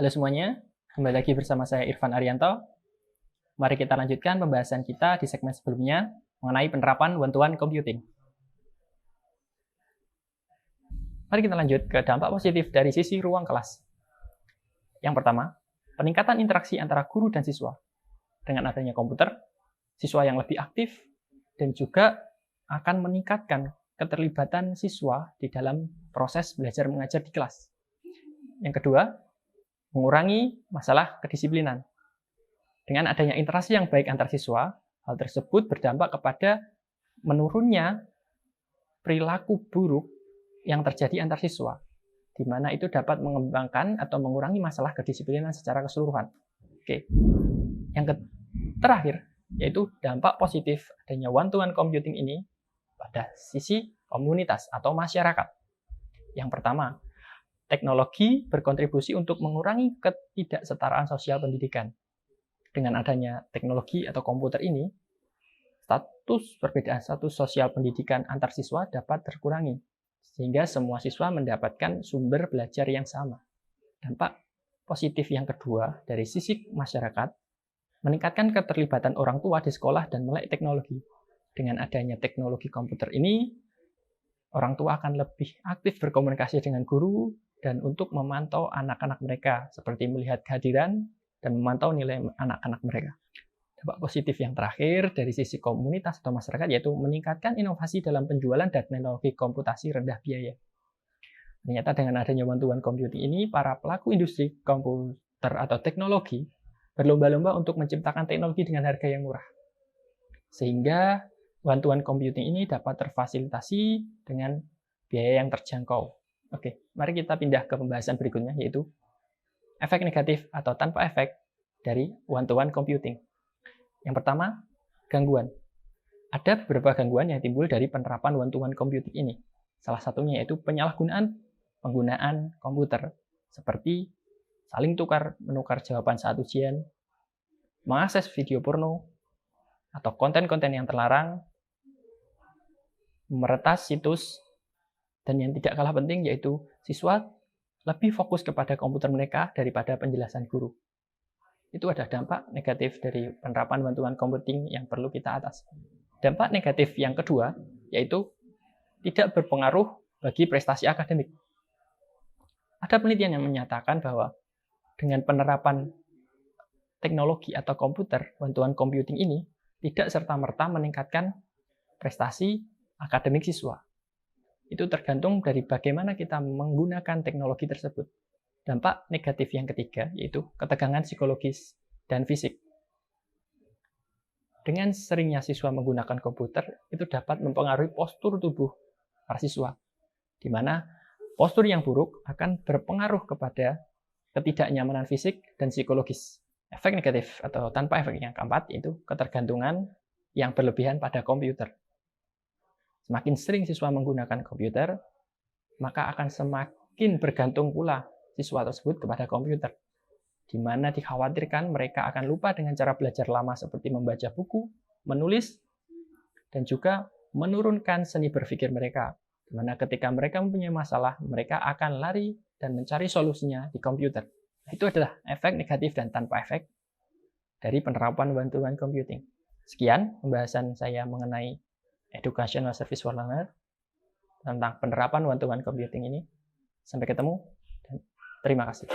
Halo semuanya, kembali lagi bersama saya Irfan Arianto. Mari kita lanjutkan pembahasan kita di segmen sebelumnya mengenai penerapan one-to-one computing. Mari kita lanjut ke dampak positif dari sisi ruang kelas. Yang pertama, peningkatan interaksi antara guru dan siswa. Dengan adanya komputer, siswa yang lebih aktif dan juga akan meningkatkan keterlibatan siswa di dalam proses belajar mengajar di kelas. Yang kedua, mengurangi masalah kedisiplinan. Dengan adanya interaksi yang baik antar siswa, hal tersebut berdampak kepada menurunnya perilaku buruk yang terjadi antar siswa, di mana itu dapat mengembangkan atau mengurangi masalah kedisiplinan secara keseluruhan. Oke. Yang terakhir, yaitu dampak positif adanya one-to-one computing ini pada sisi komunitas atau masyarakat. Yang pertama, teknologi berkontribusi untuk mengurangi ketidaksetaraan sosial pendidikan. Dengan adanya teknologi atau komputer ini, perbedaan status sosial pendidikan antar siswa dapat terkurangi, sehingga semua siswa mendapatkan sumber belajar yang sama. Dampak positif yang kedua dari sisi masyarakat, meningkatkan keterlibatan orang tua di sekolah dan melek teknologi. Dengan adanya teknologi komputer ini, orang tua akan lebih aktif berkomunikasi dengan guru dan untuk memantau anak-anak mereka, seperti melihat kehadiran dan memantau nilai anak-anak mereka. Dampak positif yang terakhir dari sisi komunitas atau masyarakat yaitu meningkatkan inovasi dalam penjualan dan teknologi komputasi rendah biaya. Ternyata dengan adanya one-to-one computing ini, para pelaku industri komputer atau teknologi berlomba-lomba untuk menciptakan teknologi dengan harga yang murah. Sehingga one-to-one computing ini dapat terfasilitasi dengan biaya yang terjangkau. Oke, mari kita pindah ke pembahasan berikutnya, yaitu efek negatif atau tanpa efek dari one-to-one computing. Yang pertama, gangguan. Ada beberapa gangguan yang timbul dari penerapan one-to-one computing ini. Salah satunya yaitu penyalahgunaan penggunaan komputer, seperti saling menukar jawaban saat ujian, mengakses video porno, atau konten-konten yang terlarang, meretas situs, dan yang tidak kalah penting yaitu siswa lebih fokus kepada komputer mereka daripada penjelasan guru. Itu adalah dampak negatif dari penerapan one-to-one computing yang perlu kita atasi. Dampak negatif yang kedua yaitu tidak berpengaruh bagi prestasi akademik. Ada penelitian yang menyatakan bahwa dengan penerapan teknologi atau komputer one-to-one computing ini tidak serta-merta meningkatkan prestasi akademik siswa. Itu tergantung dari bagaimana kita menggunakan teknologi tersebut. Dampak negatif yang ketiga yaitu ketegangan psikologis dan fisik. Dengan seringnya siswa menggunakan komputer, itu dapat mempengaruhi postur tubuh para siswa, di mana postur yang buruk akan berpengaruh kepada ketidaknyamanan fisik dan psikologis. Efek negatif atau tanpa efek yang keempat yaitu ketergantungan yang berlebihan pada komputer. Semakin sering siswa menggunakan komputer, maka akan semakin bergantung pula siswa tersebut kepada komputer, di mana dikhawatirkan mereka akan lupa dengan cara belajar lama seperti membaca buku, menulis, dan juga menurunkan seni berpikir mereka, di mana ketika mereka mempunyai masalah, mereka akan lari dan mencari solusinya di komputer. Itu adalah efek negatif dan tanpa efek dari penerapan one-to-one computing. Sekian pembahasan saya mengenai Educational Service for Learner tentang penerapan one-to-one computing ini. Sampai ketemu dan terima kasih.